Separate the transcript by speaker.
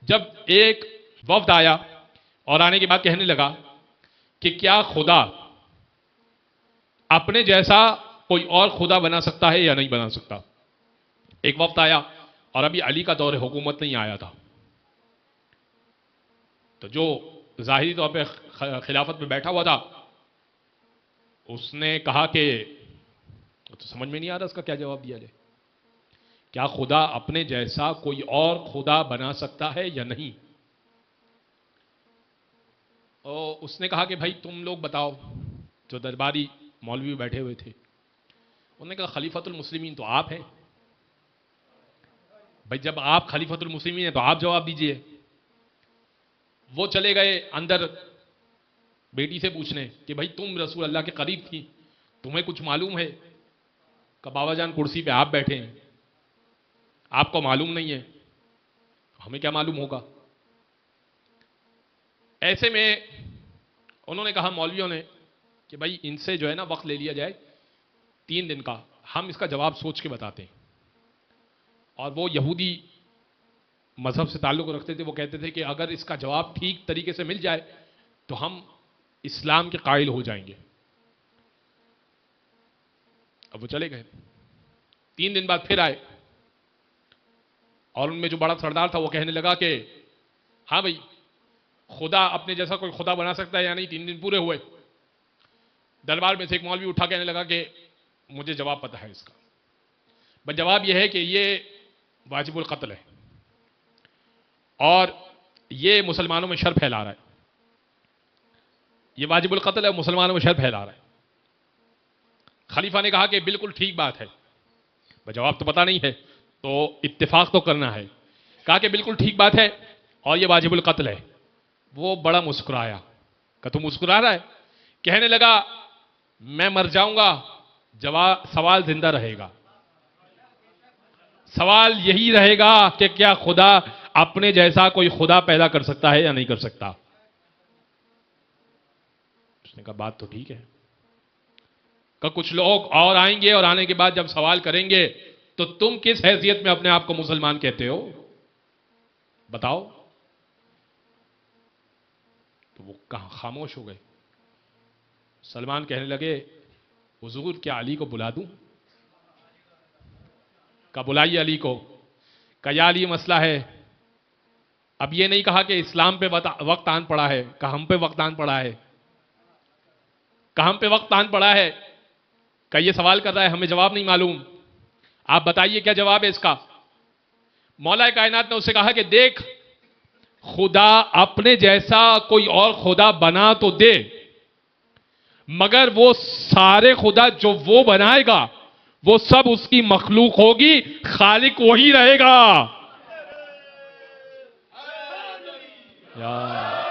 Speaker 1: जब एक वफ्द आया और आने के बाद कहने लगा कि क्या खुदा अपने जैसा कोई और खुदा बना सकता है या नहीं बना सकता। एक वक्त आया और अभी अली का दौर हुकूमत नहीं आया था, तो जो जाहिरी तौर पे खिलाफत में बैठा हुआ था उसने कहा कि तो समझ में नहीं आ रहा इसका क्या जवाब दिया जाए, क्या खुदा अपने जैसा कोई और खुदा बना सकता है या नहीं। और उसने कहा कि भाई तुम लोग बताओ, जो दरबारी मौलवी बैठे हुए थे उन्होंने कहा खलीफतुल मुस्लिमीन तो आप हैं भाई, जब आप खलीफतुल मुस्लिमीन हैं तो आप जवाब दीजिए। वो चले गए अंदर बेटी से पूछने कि भाई तुम रसूल अल्लाह के करीब थी, तुम्हें कुछ मालूम है? कि बाबा जान कुर्सी पे आप बैठे हैं, आपको मालूम नहीं है, हमें क्या मालूम होगा। ऐसे में उन्होंने कहा मौलवियों ने कि भाई इनसे जो है ना वक्त ले लिया जाए 3 दिन का, हम इसका जवाब सोच के बताते हैं। और वो यहूदी मजहब से ताल्लुक रखते थे, वो कहते थे कि अगर इसका जवाब ठीक तरीके से मिल जाए तो हम इस्लाम के कायल हो जाएंगे। अब वो चले गए, 3 दिन बाद फिर आए और उनमें जो बड़ा सरदार था वो कहने लगा कि हाँ भाई खुदा अपने जैसा कोई खुदा बना सकता है या नहीं। 3 दिन पूरे हुए, दरबार में से एक मौलवी उठा कहने लगा कि मुझे जवाब पता है इसका, बस जवाब यह है कि ये वाजिबुल कत्ल है और ये मुसलमानों में शर फैला रहा है, ये वाजिबुल कत्ल है, मुसलमानों में शर फैला रहा है। खलीफा ने कहा कि बिल्कुल ठीक बात है, जवाब तो पता नहीं है तो इत्तेफाक तो करना है। कहा कि बिल्कुल ठीक बात है और ये वाजिबुल कत्ल है। वो बड़ा मुस्कुराया, कहा तू मुस्कुरा रहा है? कहने लगा मैं मर जाऊंगा, जवाब सवाल जिंदा रहेगा, सवाल यही रहेगा कि क्या खुदा अपने जैसा कोई खुदा पैदा कर सकता है या नहीं कर सकता। उसने कहा बात तो ठीक है। का कुछ लोग और आएंगे और आने के बाद जब सवाल करेंगे तो तुम किस हैसियत में अपने आप को मुसलमान कहते हो, बताओ। तो वो कहां खामोश हो गए। सलमान कहने लगे हुजूर क्या अली को बुला दूं? का बुलाइए अली को। का या अली मसला है, अब ये नहीं कहा कि इस्लाम पे वक्त आन पड़ा है, का हम पे वक्त आन पड़ा है, का हम पे वक्त आन पड़ा है, का ये सवाल कर रहा है हमें जवाब नहीं मालूम, आप बताइए क्या जवाब है इसका। मौला कायनात ने उससे कहा कि देख खुदा अपने जैसा कोई और खुदा बना तो दे, मगर वो सारे खुदा जो वो बनाएगा वो सब उसकी मखलूक होगी, खालिक वही रहेगा। यार